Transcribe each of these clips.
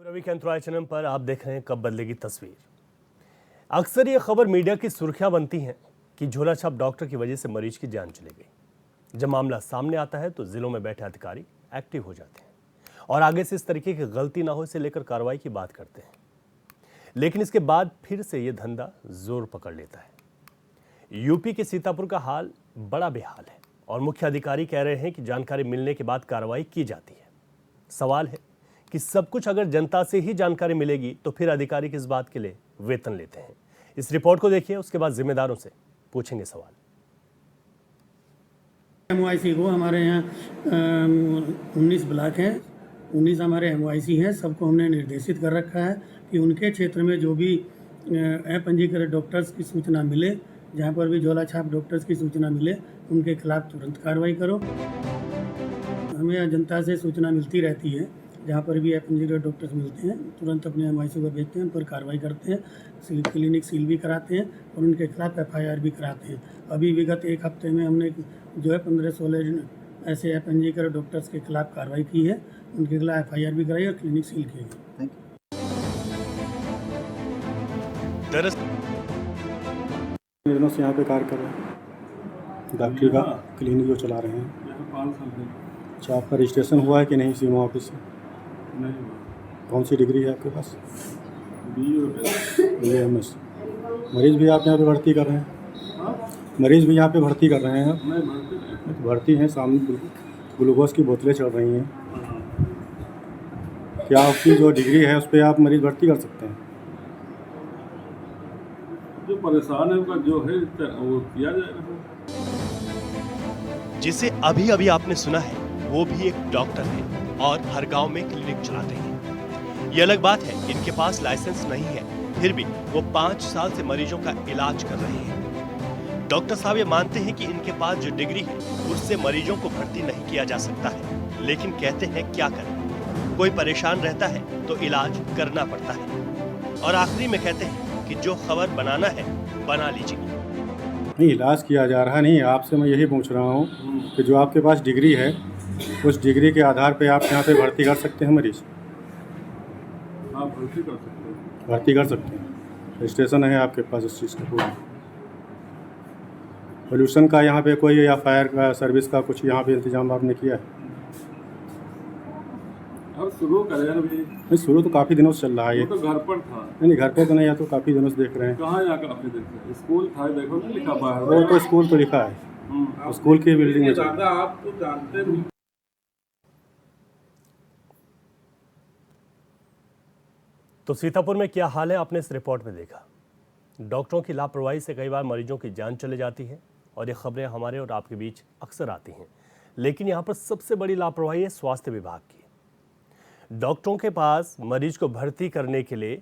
रवि के अंतराय चैनल पर आप देख रहे हैं कब बदलेगी तस्वीर। अक्सर ये खबर मीडिया की सुर्खियां बनती हैं कि झोला छाप डॉक्टर की वजह से मरीज की जान चली गई। जब मामला सामने आता है तो जिलों में बैठे अधिकारी एक्टिव हो जाते हैं और आगे से इस तरीके की गलती ना हो इसे लेकर कार्रवाई की बात करते हैं, लेकिन इसके बाद फिर से ये धंधा जोर पकड़ लेता है। यूपी के सीतापुर का हाल बड़ा बेहाल है और मुख्य अधिकारी कह रहे हैं कि जानकारी मिलने के बाद कार्रवाई की जाती है। सवाल है कि सब कुछ अगर जनता से ही जानकारी मिलेगी तो फिर अधिकारी किस बात के लिए वेतन लेते हैं। इस रिपोर्ट को देखिए, उसके बाद जिम्मेदारों से पूछेंगे सवाल। MYC को हमारे यहाँ 19 ब्लॉक हैं, 19 हमारे MYC हैं। सबको हमने निर्देशित कर रखा है कि उनके क्षेत्र में जो भी अपंजीकृत डॉक्टर्स की सूचना मिले, जहाँ पर भी झोला छाप डॉक्टर्स की सूचना मिले, उनके खिलाफ तुरंत कार्रवाई करो। हमें जनता से सूचना मिलती रहती है, जहाँ पर भी अपंजीकृत डॉक्टर्स मिलते हैं तुरंत अपने MYC को भेजते हैं, उन पर कार्रवाई करते हैं, क्लिनिक सील भी कराते हैं और उनके खिलाफ FIR भी कराते हैं। अभी विगत एक हफ्ते में हमने जो है 15-16 ऐसे अपंजीकृत डॉक्टर्स के खिलाफ कार्रवाई की है, उनके खिलाफ FIR भी कराई और क्लिनिक सील की गई। दिनों से यहाँ पे कार्य कर रहे हैं, डॉक्टरी का क्लिनिक जो चला रहे हैं। अच्छा, आपका रजिस्ट्रेशन हुआ है कि नहीं सीमा ऑफिस से? नहीं। कौन सी डिग्री है आपके पास? BAMS। मरीज भी आप यहाँ पे भर्ती कर रहे हैं? मरीज भी यहाँ पे भर्ती कर रहे हैं? नहीं, भर्ती हैं। सामने ग्लूकोज की बोतलें चल रही हैं। क्या आपकी जो डिग्री है उस पर आप मरीज भर्ती कर सकते हैं? जो परेशान है उनका जो है वो किया जाएगा। जिसे अभी अभी आपने सुना है वो भी एक डॉक्टर है और हर गांव में क्लिनिक चलाते हैं। ये अलग बात है कि इनके पास लाइसेंस नहीं है, फिर भी वो 5 साल से मरीजों का इलाज कर रहे हैं। डॉक्टर साहब ये मानते हैं कि इनके पास जो डिग्री है उससे मरीजों को भर्ती नहीं किया जा सकता है, लेकिन कहते हैं क्या करें, कोई परेशान रहता है तो इलाज करना पड़ता है। और आखिरी में कहते हैं कि जो खबर बनाना है बना लीजिए। नहीं, इलाज किया जा रहा नहीं। आपसे मैं यही पूछ रहा हूँ कि जो आपके पास डिग्री है उस डिग्री के आधार पे आप यहाँ पे भर्ती कर सकते हैं मरीज? हाँ, भर्ती कर सकते हैं। भर्ती कर सकते हैं। रजिस्ट्रेशन है आपके पास उस चीज़ का? पूरा पोल्यूशन का यहाँ पे कोई या फायर का सर्विस का कुछ यहाँ पे इंतजाम आपने किया है? अब शुरू करें अभी। नहीं, शुरू तो काफ़ी दिनों से चल रहा है ये। वो तो घर पर था। नहीं, घर पे तो नहीं, या तो काफ़ी दिनों से देख रहे हैं। कहाँ यहाँ काफी देखते? स्कूल था, देखो ना लिखा बाहर। वो तो स्कूल तो लिखा है, स्कूल की बिल्डिंग में। दादा आप तो जानते नहीं। तो सीतापुर में क्या हाल है आपने इस रिपोर्ट में देखा। डॉक्टरों की लापरवाही से कई बार मरीजों की जान चले जाती है और ये खबरें हमारे और आपके बीच अक्सर आती हैं, लेकिन यहाँ पर सबसे बड़ी लापरवाही है स्वास्थ्य विभाग की। डॉक्टरों के पास मरीज को भर्ती करने के लिए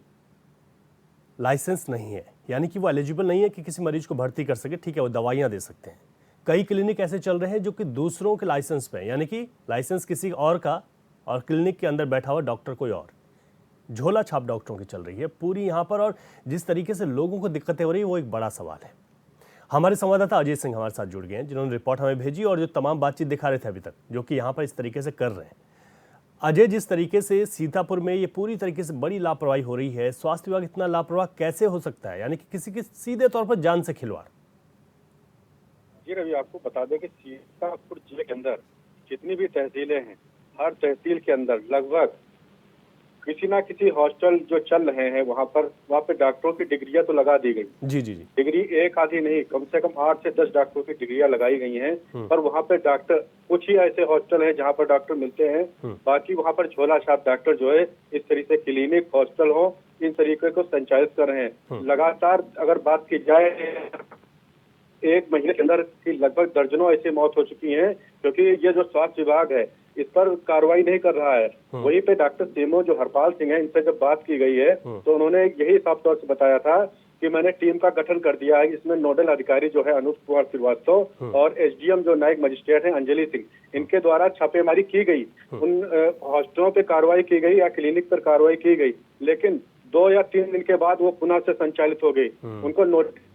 लाइसेंस नहीं है, यानी कि वो एलिजिबल नहीं है कि किसी मरीज को भर्ती कर सके। ठीक है, वो दवाइयाँ दे सकते हैं। कई क्लिनिक ऐसे चल रहे हैं जो कि दूसरों के लाइसेंस पे, यानी कि लाइसेंस किसी और का और क्लिनिक के अंदर बैठा हुआ डॉक्टर कोई और। झोला छाप डॉक्टरों की चल रही है पूरी यहाँ पर, और जिस तरीके से लोगों को दिक्कतें हो रही है वो एक बड़ा सवाल है। हमारे संवाददाता अजय सिंह हमारे साथ जुड़ गए हैं, जिन्होंने रिपोर्ट हमें भेजी और जो तमाम बातचीत दिखा रहे थे अभी तक, जो कि यहाँ पर इस तरीके से कर रहे हैं। अजय, जिस तरीके से सीतापुर में ये पूरी तरीके से बड़ी लापरवाही हो रही है, स्वास्थ्य विभाग इतना लापरवाह कैसे हो सकता है, यानी कि किसी की सीधे तौर पर जान से खिलवाड़? जी रवि, आपको बता दें कि सीतापुर जिले के अंदर जितनी भी तहसीलें हैं, हर तहसील के अंदर लगभग किसी ना किसी हॉस्टल जो चल रहे हैं वहाँ पे डॉक्टरों की डिग्रियां तो लगा दी गई। जी जी जी। डिग्री एक आधी नहीं, कम से कम 8 से 10 डॉक्टरों की डिग्रियां लगाई गई हैं, पर वहाँ पे डॉक्टर, कुछ ही ऐसे हॉस्टल हैं जहाँ पर डॉक्टर मिलते हैं, बाकी वहाँ पर झोला छाप डॉक्टर जो है इस तरीके से क्लिनिक, हॉस्टल हो, इन तरीके को संचालित कर रहे हैं। लगातार अगर बात की जाए, एक महीने के अंदर की लगभग दर्जनों ऐसी मौत हो चुकी हैं, क्योंकि ये जो स्वास्थ्य विभाग है इस पर कार्रवाई नहीं कर रहा है। वहीं पे डॉक्टर सीमो जो हरपाल सिंह है, इनसे जब बात की गई है तो उन्होंने यही साफ तौर से बताया था कि मैंने टीम का गठन कर दिया है, जिसमें नोडल अधिकारी जो है अनूप कुमार श्रीवास्तव और SDM जो नायक मजिस्ट्रेट हैं अंजलि सिंह, इनके द्वारा छापेमारी की गई, उन हॉस्टलों पे कार्रवाई की गई या क्लिनिक पर कार्रवाई की गई, लेकिन 2 या 3 दिन के बाद वो पुनः से संचालित हो गई। उनको नोटिस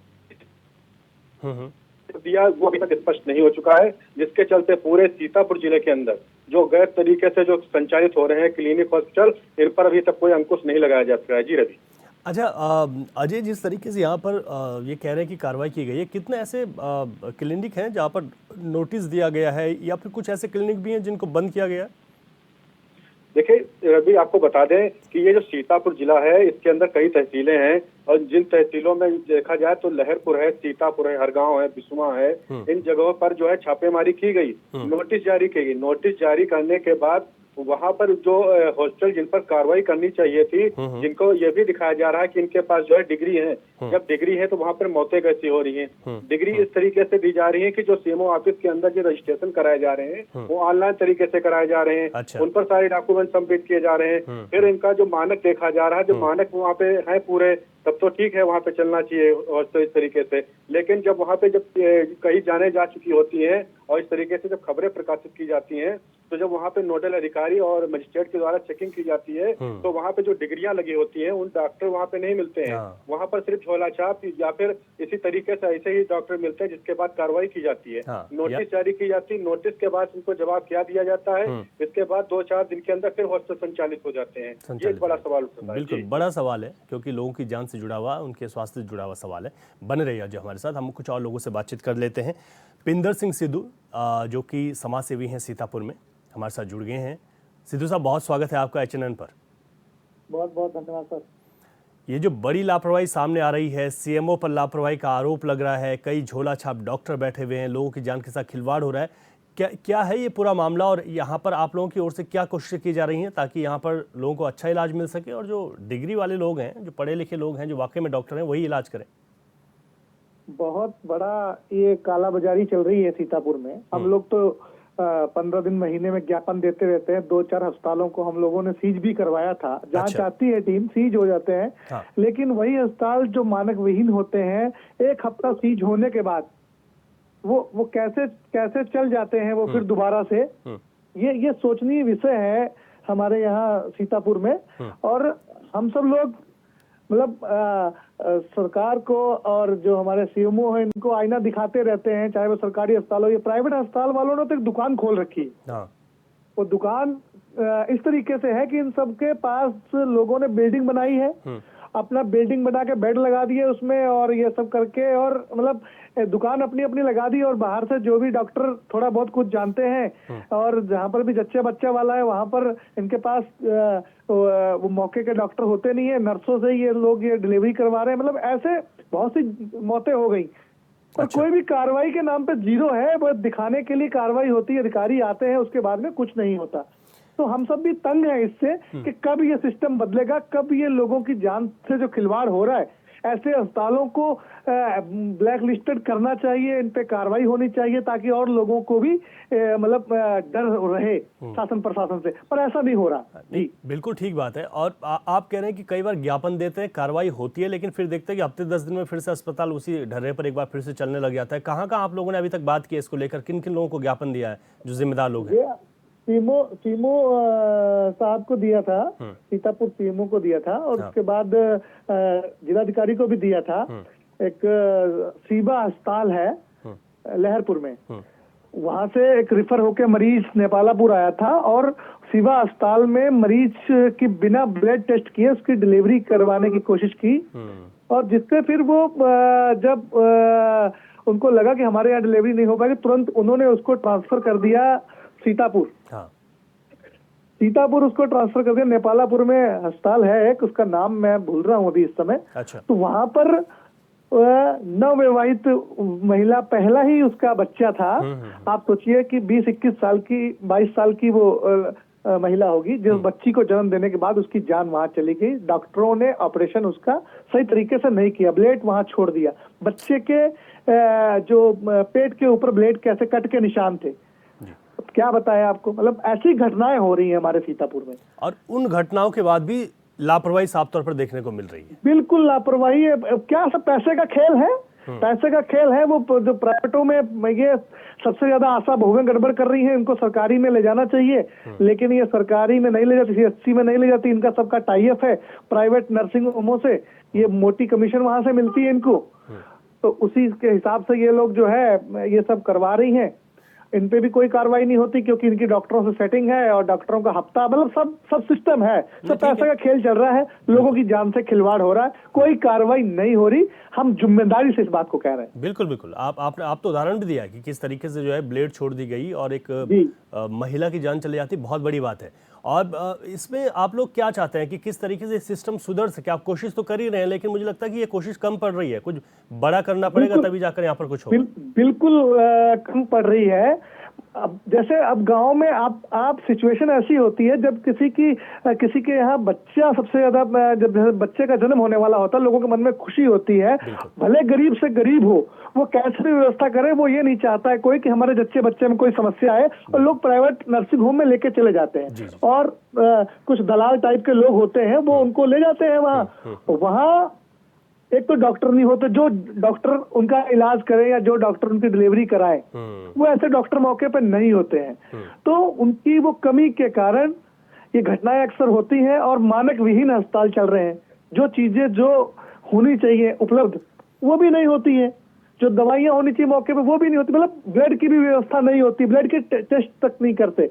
दिया, वो अभी तक स्पष्ट नहीं हो चुका है, जिसके चलते पूरे सीतापुर जिले के अंदर जो गैर तरीके से जो संचालित हो रहे हैं क्लिनिक हॉस्पिटल, इन पर अभी तक कोई अंकुश नहीं लगाया जा सका है। जी रवि। अच्छा अजय, जिस तरीके से यहाँ पर ये कह रहे हैं कि कार्रवाई की गई है, कितने ऐसे क्लिनिक हैं जहाँ पर नोटिस दिया गया है या फिर कुछ ऐसे क्लिनिक भी हैं जिनको बंद किया गया है? देखिए रवि, आपको बता दें कि ये जो सीतापुर जिला है इसके अंदर कई तहसीलें हैं और जिन तहसीलों में देखा जाए तो लहरपुर है, सीतापुर है, हरगांव है, बिस्वा है, इन जगहों पर जो है छापेमारी की गई, नोटिस जारी की गई। नोटिस जारी करने के बाद वहां पर जो हॉस्टल जिन पर कार्रवाई करनी चाहिए थी, जिनको ये भी दिखाया जा रहा है कि इनके पास जो है डिग्री है, जब डिग्री है तो वहां पर मौतें कैसी हो रही हैं। डिग्री इस तरीके से दी जा रही है कि जो सीएमओ ऑफिस के अंदर जो रजिस्ट्रेशन कराए जा रहे हैं वो ऑनलाइन तरीके से कराए जा रहे हैं। अच्छा। उन पर सारे डॉक्यूमेंट सबमिट किए जा रहे हैं। फिर इनका जो मानक देखा जा रहा है, जो मानक वहाँ पे है पूरे, तब तो ठीक है, वहाँ पे चलना चाहिए और तो इस तरीके से। लेकिन जब वहाँ पे जब कहीं जाने जा चुकी होती है और इस तरीके से जब खबरें प्रकाशित की जाती हैं, तो जब वहाँ पे नोडल अधिकारी और मजिस्ट्रेट के द्वारा चेकिंग की जाती है तो वहाँ पे जो डिग्रियां लगी होती हैं उन डॉक्टर वहाँ पे नहीं मिलते हैं। वहाँ पर सिर्फ झोला छाप या फिर इसी तरीके से ऐसे ही डॉक्टर मिलते हैं, जिसके बाद कार्रवाई की जाती है। नोटिस जारी की जाती है, नोटिस के बाद उनको जवाब क्या दिया जाता है, इसके बाद 2-4 दिन के अंदर फिर हॉस्टल संचालित हो जाते हैं। ये एक बड़ा सवाल उठता है। बिल्कुल बड़ा सवाल है, क्योंकि लोगों की जान से जुड़ा हुआ, उनके स्वास्थ्य से जुड़ा हुआ सवाल है। बने रहिए जो हमारे साथ, हम कुछ और लोगों से बातचीत कर लेते हैं। पिंदर सिंह सिद्धू जो कि समाज सेवी हैं सीतापुर में, हमारे साथ जुड़ गए हैं। सिद्धू साहब, बहुत स्वागत है आपका HNN पर। बहुत बहुत धन्यवाद सर। ये जो बड़ी लापरवाही सामने आ रही है, सीएमओ पर लापरवाही का आरोप लग रहा है, कई झोला छाप डॉक्टर बैठे हुए हैं, लोगों की जान के साथ खिलवाड़ हो रहा है, क्या है ये पूरा मामला और यहाँ पर आप लोगों की ओर से क्या कोशिशें की जा रही हैं ताकि यहाँ पर लोगों को अच्छा इलाज मिल सके और जो डिग्री वाले लोग हैं, जो पढ़े लिखे लोग हैं, जो वाकई में डॉक्टर हैं, वही इलाज करें? बहुत बड़ा ये कालाबाजारी चल रही है सीतापुर में। हम लोग तो 15 दिन महीने में ज्ञापन देते रहते हैं। 2-4 अस्पतालों को हम लोगों ने सीज भी करवाया था। जहाँ अच्छा। चाहती है टीम सीज हो जाते हैं। हाँ। लेकिन वही अस्पताल जो मानक विहीन होते हैं, 1 हफ्ता सीज होने के बाद वो कैसे चल जाते हैं वो फिर दोबारा से। ये सोचनीय विषय है हमारे यहाँ सीतापुर में। और हम सब लोग मतलब सरकार को और जो हमारे सीएमओ है इनको आईना दिखाते रहते हैं, चाहे वो सरकारी अस्पताल हो या प्राइवेट अस्पताल वालों ने तो एक दुकान खोल रखी है। वो दुकान इस तरीके से है कि इन सबके पास लोगों ने बिल्डिंग बनाई है, अपना बिल्डिंग बना के बेड लगा दिए उसमें और ये सब करके, और मतलब दुकान अपनी अपनी लगा दी। और बाहर से जो भी डॉक्टर थोड़ा बहुत कुछ जानते हैं और जहाँ पर भी जच्चा बच्चा वाला है वहां पर इनके पास वो मौके के डॉक्टर होते नहीं है, नर्सों से ये लोग ये डिलीवरी करवा रहे हैं। मतलब ऐसे बहुत सी मौतें हो गई। और कोई भी कार्रवाई के नाम पे जीरो है, बस दिखाने के लिए कार्रवाई होती है, अधिकारी आते हैं, उसके बाद में कुछ नहीं होता। तो हम सब भी तंग हैं इससे कि कब ये सिस्टम बदलेगा, कब ये लोगों की जान से जो खिलवाड़ हो रहा है, ऐसे अस्पतालों को ब्लैक लिस्टेड करना चाहिए, इन पे कार्रवाई होनी चाहिए ताकि और लोगों को भी मतलब डर रहे शासन प्रशासन से, पर ऐसा नहीं हो रहा। नहीं, बिल्कुल ठीक बात है। और आप कह रहे हैं कि कई बार ज्ञापन देते हैं, कार्रवाई होती है, लेकिन फिर देखते हैं कि हफ्ते 10 दिन में फिर से अस्पताल उसी ढर्रे पर एक बार फिर से चलने लग जाता है। कहाँ आप लोगों ने अभी तक बात की है इसको लेकर? किन किन लोगों को ज्ञापन दिया है जो जिम्मेदार लोग हैं? सीएमओ साहब को दिया था, सीतापुर सीएमओ को दिया था, और उसके बाद जिलाधिकारी को भी दिया था। एक सीबा अस्पताल है लहरपुर में, वहां से एक रिफर होके मरीज नेपालापुर आया था और सीबा अस्पताल में मरीज की बिना ब्लड टेस्ट किए उसकी डिलीवरी करवाने की कोशिश की। और जिससे फिर वो जब उनको लगा कि हमारे यहाँ डिलीवरी नहीं हो पाएगी, तुरंत उन्होंने उसको ट्रांसफर कर दिया सीतापुर। सीतापुर उसको ट्रांसफर कर दिया। नेपालापुर में अस्पताल है एक, उसका नाम मैं भूल रहा हूँ अभी इस समय। अच्छा। तो वहां पर नवविवाहित महिला, पहला ही उसका बच्चा था। आप सोचिए कि 20-21 साल की, 22 साल की वो महिला होगी, जिस बच्ची को जन्म देने के बाद उसकी जान वहां चली गई। डॉक्टरों ने ऑपरेशन उसका सही तरीके से नहीं किया, ब्लेड वहां छोड़ दिया। बच्चे के जो पेट के ऊपर ब्लेड कैसे कट के निशान थे, क्या बताया आपको। मतलब ऐसी घटनाएं हो रही हैं हमारे सीतापुर में, और उन घटनाओं के बाद भी लापरवाही साफ तौर पर देखने को मिल रही है। बिल्कुल लापरवाही है। क्या सब पैसे का खेल है? पैसे का खेल है। वो जो प्राइवेटों में ये सबसे ज्यादा आशा बहुएं गड़बड़ कर रही हैं, इनको सरकारी में ले जाना चाहिए, लेकिन ये सरकारी में नहीं ले जाती, CHC में नहीं ले जाती। इनका सबका टाई अप है प्राइवेट नर्सिंग होमों से, ये मोटी कमीशन वहां से मिलती है इनको, तो उसी के हिसाब से ये लोग जो है ये सब करवा रही हैं। इन पे भी कोई कार्रवाई नहीं होती, क्योंकि इनकी डॉक्टरों से सेटिंग है और डॉक्टरों का हफ्ता, मतलब सब सिस्टम है, सब पैसे का खेल चल रहा है, लोगों की जान से खिलवाड़ हो रहा है, कोई कार्रवाई नहीं हो रही। हम जिम्मेदारी से इस बात को कह रहे हैं। बिल्कुल बिल्कुल, आप तो उदाहरण भी दिया कि किस तरीके से जो है ब्लेड छोड़ दी गई और एक महिला की जान चली जाती, बहुत बड़ी बात है। और इसमें आप लोग क्या चाहते हैं कि किस तरीके से सिस्टम सुधर सके? आप कोशिश तो कर ही रहे हैं, लेकिन मुझे लगता है कि ये कोशिश कम पड़ रही है, कुछ बड़ा करना पड़ेगा तभी जाकर यहाँ पर कुछ होगा। बिल्कुल कम पड़ रही है। अब जैसे अब गांव में आप सिचुएशन ऐसी होती है, जब किसी के यहाँ बच्चा सबसे ज्यादा, जब बच्चे का जन्म होने वाला होता है, लोगों के मन में खुशी होती है, भले गरीब से गरीब हो, वो कैसे भी व्यवस्था करे, वो ये नहीं चाहता है कोई कि हमारे बच्चे में कोई समस्या है, और लोग प्राइवेट नर्सिंग होम में लेके चले जाते हैं। और कुछ दलाल टाइप के लोग होते हैं, वो उनको ले जाते हैं वहां एक तो डॉक्टर नहीं होते जो डॉक्टर उनका इलाज करे या जो डॉक्टर उनकी डिलीवरी कराए, वो ऐसे डॉक्टर मौके पर नहीं होते हैं। तो उनकी वो कमी के कारण ये घटनाएं अक्सर होती हैं और मानक विहीन अस्पताल चल रहे हैं। जो चीजें जो होनी चाहिए उपलब्ध वो भी नहीं होती है, जो दवाइयां होनी चाहिए मौके पे वो भी नहीं होती, मतलब ब्लड की भी व्यवस्था नहीं होती, ब्लड के टेस्ट तक नहीं करते,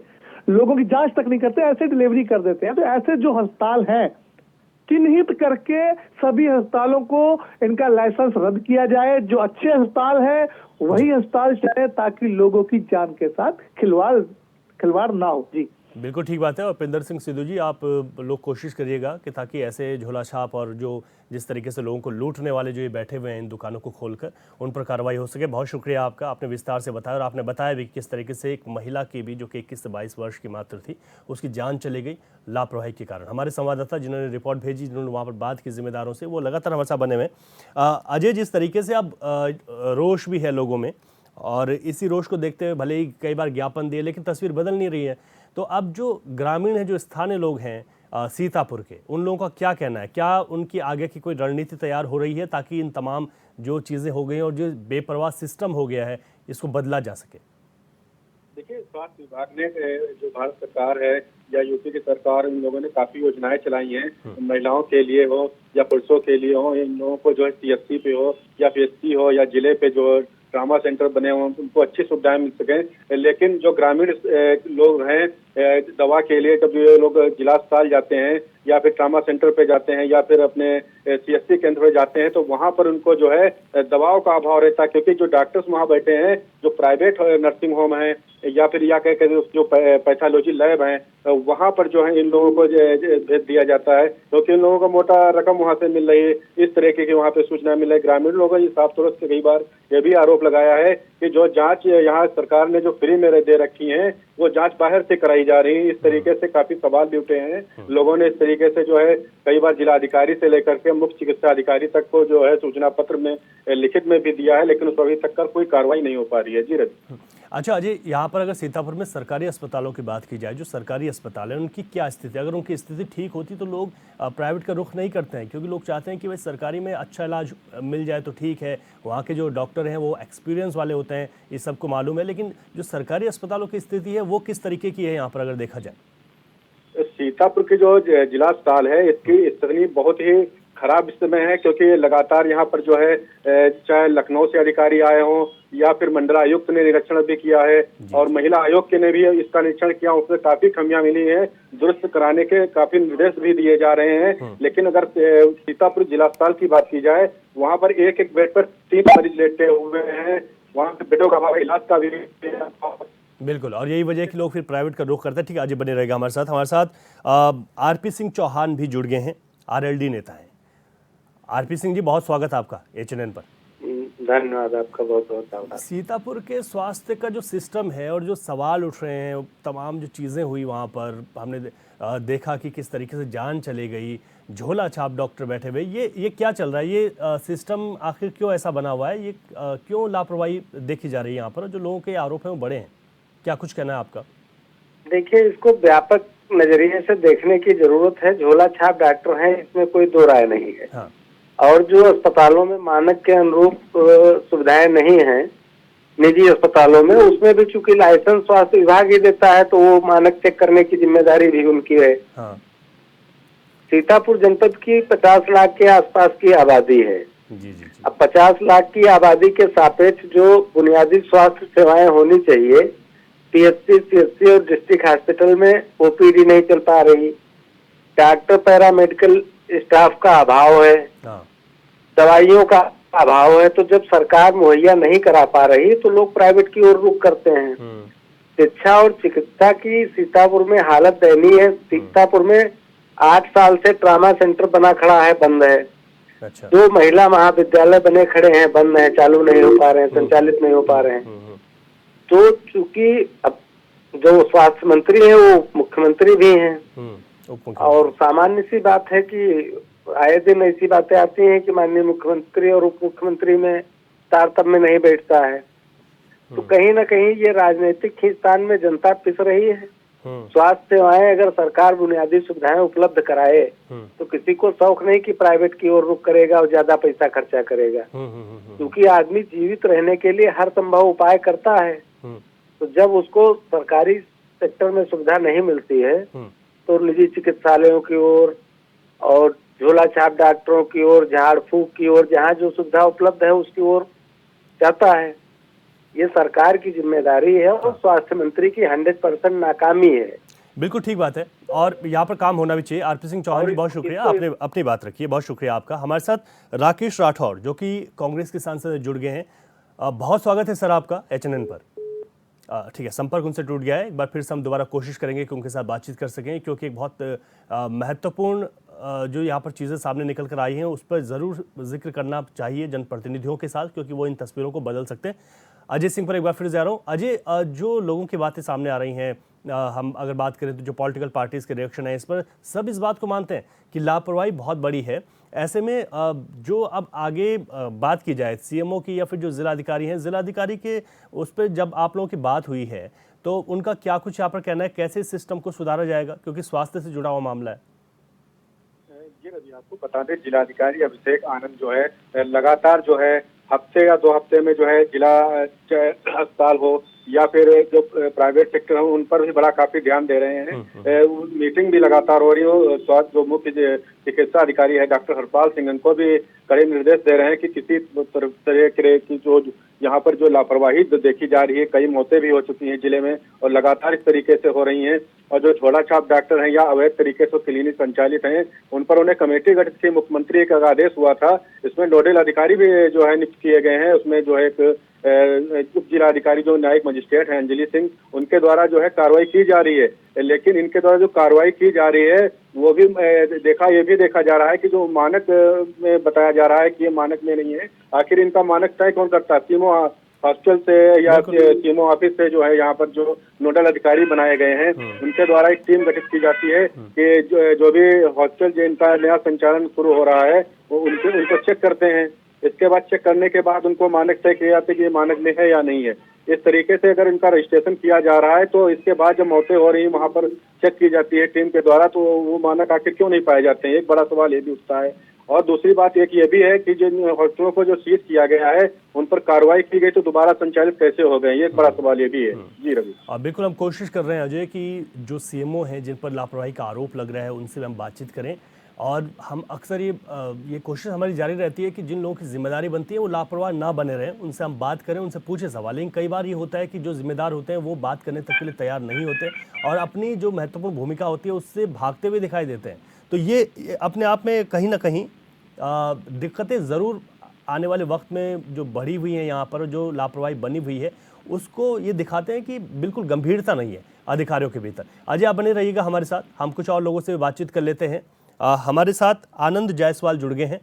लोगों की जांच तक नहीं करते, ऐसे डिलीवरी कर देते हैं। तो ऐसे जो अस्पताल हैं चिन्हित करके सभी अस्पतालों को इनका लाइसेंस रद्द किया जाए, जो अच्छे अस्पताल हैं वही अस्पताल चले, ताकि लोगों की जान के साथ खिलवाड़ ना हो। जी बिल्कुल ठीक बात है। और पिंदर सिंह सिद्धू जी, आप लोग कोशिश करिएगा कि ताकि ऐसे झोला छाप और जो जिस तरीके से लोगों को लूटने वाले जो ये बैठे हुए हैं इन दुकानों को खोलकर, उन पर कार्रवाई हो सके। बहुत शुक्रिया आपका, आपने विस्तार से बताया और आपने बताया भी किस तरीके से एक महिला की भी, जो कि 21 से 22 वर्ष की मात्र थी, उसकी जान चली गई लापरवाही के कारण। हमारे संवाददाता जिन्होंने रिपोर्ट भेजी, जिन्होंने वहाँ पर बात की जिम्मेदारों से, वो लगातार हमारे साथ बने हुए। अजय, जिस तरीके से अब रोष भी है लोगों में, और इसी रोष को देखते हुए भले ही कई बार ज्ञापन दिए, लेकिन तस्वीर बदल नहीं रही है। तो अब जो ग्रामीण है, जो स्थानीय लोग हैं सीतापुर के, उन लोगों का क्या कहना है? क्या उनकी आगे की कोई रणनीति तैयार हो रही है ताकि इन तमाम जो चीज़ें हो गई और जो बेपरवाह सिस्टम हो गया है इसको बदला जा सके? देखिए, स्वास्थ्य विभाग ने, जो भारत सरकार है या यूपी की सरकार, इन लोगों ने काफी योजनाएं चलाई हैं, महिलाओं के लिए हो या पुरुषों के लिए हो, इन लोगों को जो है CHC पे हो या PHC हो या जिले पे जो ट्रामा सेंटर बने हों, उनको अच्छी सुविधाएं मिल सकें। लेकिन जो ग्रामीण लोग हैं, दवा के लिए जब ये लोग जिला अस्पताल जाते हैं या फिर ट्रामा सेंटर पे जाते हैं या फिर अपने CHC केंद्र पे जाते हैं, तो वहां पर उनको जो है दवाओं का अभाव रहता है, क्योंकि जो डॉक्टर्स वहां बैठे हैं, जो प्राइवेट नर्सिंग होम है या फिर या कह जो पैथोलॉजी लैब है, वहां पर जो है इन लोगों को भेज दिया जाता है, क्योंकि इन लोगों को मोटा रकम वहां से मिल रही है। इस तरीके की वहां पे सूचना मिल रही है। ग्रामीण लोगों ने साफ तौर से कई बार ये भी आरोप लगाया है कि जो जांच यहाँ सरकार ने जो फ्री में दे रखी है, वो जांच बाहर से कराई जा रही है। इस तरीके से काफी सवाल भी उठे हैं लोगों ने। इस तरीके से जो है कई बार जिला अधिकारी से लेकर के मुख्य चिकित्सा अधिकारी तक को जो है सूचना पत्र में लिखित में भी दिया है, लेकिन उस अभी तक का कोई कार्रवाई नहीं हो पा रही है। जी रवि। अच्छा अजय, यहाँ पर अगर सीतापुर में सरकारी अस्पतालों की बात की जाए, जो सरकारी अस्पताल है उनकी क्या स्थिति? अगर उनकी स्थिति ठीक होती तो लोग प्राइवेट का रुख नहीं करते हैं, क्योंकि लोग चाहते हैं कि भाई सरकारी में अच्छा इलाज मिल जाए तो ठीक है, वहाँ के जो डॉक्टर हैं वो एक्सपीरियंस वाले होते हैं, ये सबको मालूम है। लेकिन जो सरकारी अस्पतालों की स्थिति है वो किस तरीके की है यहाँ पर अगर देखा जाए? सीतापुर की जो जिला अस्पताल है, इसकी स्थिति बहुत ही खराब समय है, क्योंकि लगातार यहाँ पर जो है चाहे लखनऊ से अधिकारी आए हों या फिर मंडलायुक्त ने निरीक्षण भी किया है और महिला आयोग के ने भी इसका निरीक्षण किया, उसमें काफी कमियां मिली हैं। दुरुस्त कराने के काफी निर्देश भी दिए जा रहे हैं। लेकिन अगर सीतापुर जिला अस्पताल की बात की जाए, वहाँ पर एक एक बेड पर 3 मरीज लेटे हुए हैं, वहाँ पे बेडों का अभाव, इलाज का भी। बिल्कुल, और यही वजह है कि लोग फिर प्राइवेट का रुख करते हैं। ठीक है, आज बने रहेगा हमारे साथ आरपी सिंह चौहान भी जुड़ गए हैं, RLD नेता हैं। आरपी सिंह जी, बहुत स्वागत आपका HNN पर। धन्यवाद, आपका बहुत बहुत आभार। सीतापुर के स्वास्थ्य का जो सिस्टम है और जो सवाल उठ रहे हैं, तमाम जो चीज़ें हुई वहाँ पर, हमने देखा कि किस तरीके से जान चली गई, झोला छाप डॉक्टर बैठे हुए, ये क्या चल रहा है? ये सिस्टम आखिर क्यों ऐसा बना हुआ है? ये क्यों लापरवाही देखी जा रही है यहाँ पर? जो लोगों के आरोप हैं वो बड़े हैं, क्या कुछ कहना है आपका? देखिए, इसको व्यापक नजरिए से देखने की जरूरत है। झोला छाप डॉक्टर हैं, इसमें कोई दो राय नहीं है। हाँ। और जो अस्पतालों में मानक के अनुरूप सुविधाएं नहीं हैं निजी अस्पतालों में, उसमें भी चूंकि लाइसेंस स्वास्थ्य विभाग ही देता है, तो वो मानक चेक करने की जिम्मेदारी भी उनकी है। हाँ। सीतापुर जनपद की 50 लाख के आसपास की आबादी है। जी। अब 50 लाख की आबादी के सापेक्ष जो बुनियादी स्वास्थ्य सेवाएं होनी चाहिए, पीएचसी, सीएचसी और डिस्ट्रिक्ट हॉस्पिटल में ओपीडी नहीं चल पा रही, डॉक्टर, पैरामेडिकल स्टाफ का अभाव है, हाँ, दवाइयों का अभाव है। तो जब सरकार मुहैया नहीं करा पा रही तो लोग प्राइवेट की ओर रुख करते हैं। शिक्षा और चिकित्सा की सीतापुर में हालत दयनीय है। सीतापुर में 8 साल से ट्रामा सेंटर बना खड़ा है, बंद है। अच्छा, 2 महिला महाविद्यालय बने खड़े हैं, बंद है, चालू नहीं हो पा रहे हैं, संचालित नहीं हो पा रहे हैं। तो चूंकि अब जो स्वास्थ्य मंत्री है वो मुख्यमंत्री भी हैं, और सामान्य सी बात है कि आए दिन ऐसी बातें आती हैं कि माननीय मुख्यमंत्री और उप मुख्यमंत्री में तारतम्य नहीं बैठता है। तो कहीं ना कहीं ये राजनीतिक खींचतान में जनता पिस रही है। स्वास्थ्य सेवाएं अगर सरकार बुनियादी सुविधाएं उपलब्ध कराए तो किसी को शौक नहीं कि प्राइवेट की ओर रुख करेगा और ज्यादा पैसा खर्चा करेगा, क्योंकि आदमी जीवित रहने के लिए हर संभव उपाय करता है। तो जब उसको सरकारी सेक्टर में सुविधा नहीं मिलती है तो निजी चिकित्सालयों की ओर और झोला छाप डॉक्टरों की ओर, झाड़ फूक की ओर, जहाँ जो सुविधा उपलब्ध है उसकी ओर जाता है। ये सरकार की जिम्मेदारी है और स्वास्थ्य मंत्री की 100% नाकामी है। बिल्कुल ठीक बात है, और यहाँ पर काम होना भी चाहिए। आरपी सिंह चौहान जी, बहुत शुक्रिया, आपने अपनी बात रखी है, बहुत शुक्रिया आपका। हमारे साथ राकेश राठौर जो कि कांग्रेस के सांसद जुड़ गए हैं। बहुत स्वागत है सर आपका HNN पर। ठीक है, संपर्क उनसे टूट गया है, एक बार फिर से हम दोबारा कोशिश करेंगे कि उनके साथ बातचीत कर सकें, क्योंकि एक बहुत महत्वपूर्ण जो यहाँ पर चीज़ें सामने निकल कर आई हैं उस पर ज़रूर जिक्र करना चाहिए जनप्रतिनिधियों के साथ, क्योंकि वो इन तस्वीरों को बदल सकते हैं। अजय सिंह पर एक बार फिर जा रहा हूँ। अजय, जो लोगों की बातें सामने आ रही हैं, हम अगर बात करें तो जो पॉलिटिकल पार्टीज़ के रिएक्शन है इस पर, सब इस बात को मानते हैं कि लापरवाही बहुत बड़ी है। ऐसे में जो अब आगे बात की जाए सीएमओ की या फिर जो जिलाधिकारी हैं, जिलाधिकारी के उस पर जब आप लोगों की बात हुई है तो उनका क्या कुछ यहाँ पर कहना है, कैसे इस सिस्टम को सुधारा जाएगा, क्योंकि स्वास्थ्य से जुड़ा हुआ मामला है। जी रवि, आपको बता दें जिलाधिकारी अभिषेक आनंद जो है लगातार जो है हफ्ते या 2 हफ्ते में जो है जिला अस्पताल हो या फिर जो प्राइवेट सेक्टर हो उन पर भी बड़ा काफी ध्यान दे रहे हैं। मीटिंग भी लगातार हो रही हो। स्वास्थ्य जो मुख्य चिकित्सा अधिकारी है डॉक्टर हरपाल सिंह, उनको भी कड़े निर्देश दे रहे हैं कि किसी तरह की जो यहाँ पर जो लापरवाही देखी जा रही है, कई मौतें भी हो चुकी हैं जिले में और लगातार इस तरीके से हो रही हैं, और जो झोला छाप डॉक्टर हैं या अवैध तरीके से क्लिनिक संचालित हैं उन पर उन्हें कमेटी गठित की, मुख्यमंत्री का आदेश हुआ था। इसमें नोडल अधिकारी भी जो है नियुक्त किए गए हैं। उसमें जो है एक उप जिलाधिकारी जो न्यायिक मजिस्ट्रेट हैं अंजलि सिंह, उनके द्वारा जो है कार्रवाई की जा रही है। लेकिन इनके द्वारा जो कार्रवाई की जा रही है वो भी ये भी देखा जा रहा है कि जो मानक में बताया जा रहा है कि ये मानक में नहीं है। आखिर इनका मानक तय कौन करता है? सीएमओ हॉस्पिटल से या सीएमओ ऑफिस से जो है यहाँ पर जो नोडल अधिकारी बनाए गए हैं उनके द्वारा एक टीम गठित की जाती है कि जो भी हॉस्पिटल जिनका नया संचालन शुरू हो रहा है वो उनको चेक करते हैं। इसके बाद चेक करने के बाद उनको मानक तय किए जाते हैं कि ये मानक में है या नहीं है। इस तरीके से अगर इनका रजिस्ट्रेशन किया जा रहा है तो इसके बाद जब मौतें हो रही है वहाँ पर चेक की जाती है टीम के द्वारा, तो वो मानक आखिर क्यों नहीं पाए जाते हैं? एक बड़ा सवाल ये भी उठता है। और दूसरी बात एक ये भी है कि जिन हॉस्पिटलों को जो सीज किया गया है उन पर कार्रवाई की गई तो दोबारा संचालित कैसे हो गए, ये एक बड़ा सवाल ये भी है। जी रवि, बिल्कुल हम कोशिश कर रहे हैं अजय कि जो सीएमओ हैं जिन पर लापरवाही का आरोप लग रहा है उनसे हम बातचीत करें, और हम अक्सर ये कोशिश हमारी जारी रहती है कि जिन लोगों की जिम्मेदारी बनती है वो लापरवाह ना बने रहें, उनसे हम बात करें, उनसे पूछे सवाल। लेकिन कई बार ये होता है कि जो जिम्मेदार होते हैं वो बात करने तक के लिए तैयार नहीं होते और अपनी जो महत्वपूर्ण भूमिका होती है उससे भागते हुए दिखाई देते हैं। तो ये अपने आप में कहीं ना कहीं दिक्कतें ज़रूर आने वाले वक्त में जो बढ़ी हुई हैं यहाँ पर, जो लापरवाही बनी हुई है उसको ये दिखाते हैं कि बिल्कुल गंभीरता नहीं है अधिकारियों के भीतर। अजय आप बने रहिएगा हमारे साथ, हम कुछ और लोगों से बातचीत कर लेते हैं। हमारे साथ आनंद जायसवाल जुड़ गए हैं।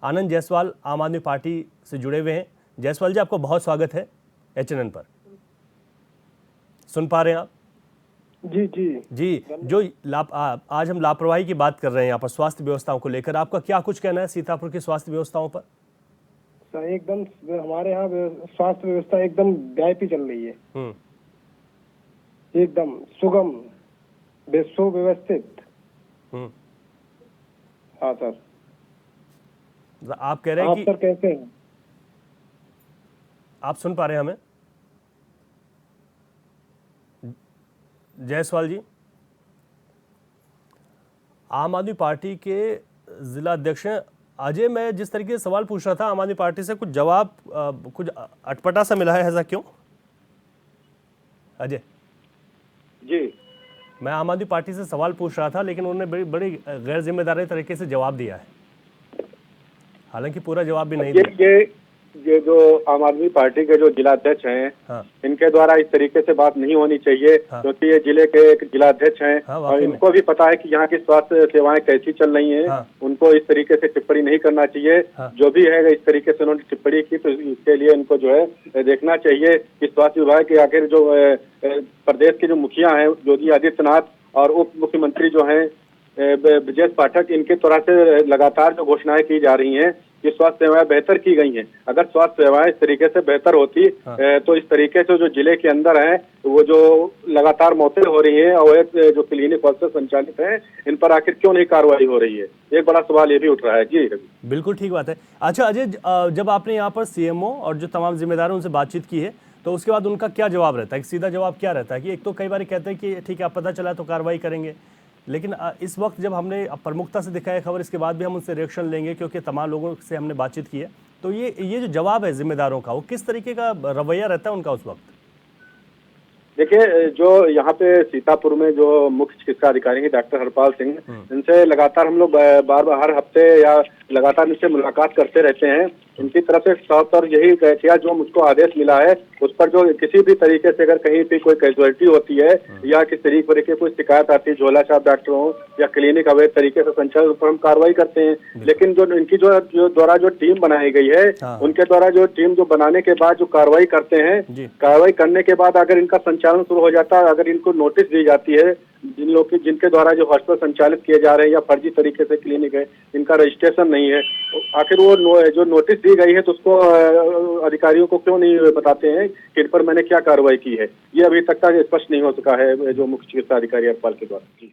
आनंद जायसवाल आम आदमी पार्टी से जुड़े हुए हैं। जायसवाल जी, आपका बहुत स्वागत है HNN पर। सुन पा रहे हैं आप? जी जी जी, जो आज हम लापरवाही की बात कर रहे हैं यहाँ पर स्वास्थ्य व्यवस्थाओं को लेकर, आपका क्या कुछ कहना है सीतापुर की स्वास्थ्य व्यवस्थाओं पर? सर एकदम हमारे यहाँ स्वास्थ्य व्यवस्था एकदम वीआईपी चल रही है, एकदम सुगम, सुव्यवस्थित। हाँ सर। आप कह रहे हैं कि सर कैसे हैं? आप सुन पा रहे हैं हमें जायसवाल जी? आम आदमी पार्टी के जिला अध्यक्ष हैं अजय। मैं जिस तरीके से सवाल पूछ रहा था आम आदमी पार्टी से कुछ जवाब कुछ अटपटा सा मिला है, ऐसा क्यों अजय? जी मैं आम आदमी पार्टी से सवाल पूछ रहा था, लेकिन उन्होंने बड़ी बड़ी गैर जिम्मेदारी तरीके से जवाब दिया है, हालांकि पूरा जवाब भी नहीं दिया। ये जो आम आदमी पार्टी के जो जिलाध्यक्ष हैं, हाँ। इनके द्वारा इस तरीके से बात नहीं होनी चाहिए। हाँ। क्योंकि ये जिले के एक जिलाध्यक्ष हैं। हाँ, और वाकई में। इनको भी पता है कि यहाँ की स्वास्थ्य सेवाएं कैसी चल रही हैं। हाँ। उनको इस तरीके से टिप्पणी नहीं करना चाहिए। हाँ। जो भी है इस तरीके से उन्होंने टिप्पणी की, तो इसके लिए इनको जो है देखना चाहिए कि स्वास्थ्य विभाग के आखिर जो प्रदेश के जो मुखिया हैं योगी आदित्यनाथ और उप मुख्यमंत्री जो हैं ब्रजेश पाठक, इनके तरह से लगातार जो घोषणाएं की जा रही हैं कि स्वास्थ्य सेवाएं बेहतर की गई हैं। अगर स्वास्थ्य सेवाएं इस तरीके से बेहतर होती तो इस तरीके से जो जिले के अंदर है वो जो लगातार मौतें हो रही हैं और जो क्लिनिक हॉस्पिटल संचालित हैं, इन पर आखिर क्यों नहीं कार्रवाई हो रही है, एक बड़ा सवाल ये भी उठ रहा है। जी बिल्कुल ठीक बात है। अच्छा अजय, जब आपने यहाँ पर सीएमओ और जो तमाम जिम्मेदार उनसे बातचीत की है, तो उसके बाद उनका क्या जवाब रहता है? सीधा जवाब क्या रहता है कि एक तो कई बार कहते हैं कि ठीक है, आप पता चला तो कार्रवाई करेंगे, लेकिन इस वक्त जब हमने प्रमुखता से दिखाया खबर, इसके बाद भी हम उनसे रिएक्शन लेंगे क्योंकि तमाम लोगों से हमने बातचीत की है, तो ये जो जवाब है जिम्मेदारों का, वो किस तरीके का रवैया रहता है उनका उस वक्त? देखिए, जो यहाँ पे सीतापुर में जो मुख्य चिकित्सा अधिकारी हैं डॉक्टर हरपाल सिंह, इनसे लगातार हम लोग बार बार हर हफ्ते या लगातार इनसे मुलाकात करते रहते हैं। इनकी तरफ से साफ तौर यही किया, जो मुझको आदेश मिला है उस पर जो किसी भी तरीके से अगर कहीं पे कोई कैजुअलिटी होती है या किस तरीके की कोई शिकायत आती है झोला छाप डॉक्टरों या क्लिनिक अवैध तरीके से संचालित, उस पर हम कार्रवाई करते हैं। लेकिन जो इनकी जो द्वारा जो टीम बनाई गई है, उनके द्वारा जो टीम जो बनाने के बाद जो कार्रवाई करते हैं, कार्रवाई करने के बाद अगर इनका संचालन शुरू हो जाता है, अगर इनको नोटिस दी जाती है, जिन लोग की जिनके द्वारा जो हॉस्पिटल संचालित किए जा रहे हैं या फर्जी तरीके से क्लिनिक है, इनका रजिस्ट्रेशन नहीं है, आखिर वो जो नोटिस दी गई है तो उसको अधिकारियों को क्यों नहीं बताते हैं कि इन पर मैंने क्या कार्रवाई की है? ये अभी तक स्पष्ट नहीं हो सका है जो मुख्य चिकित्सा अधिकारी हरपाल के द्वारा।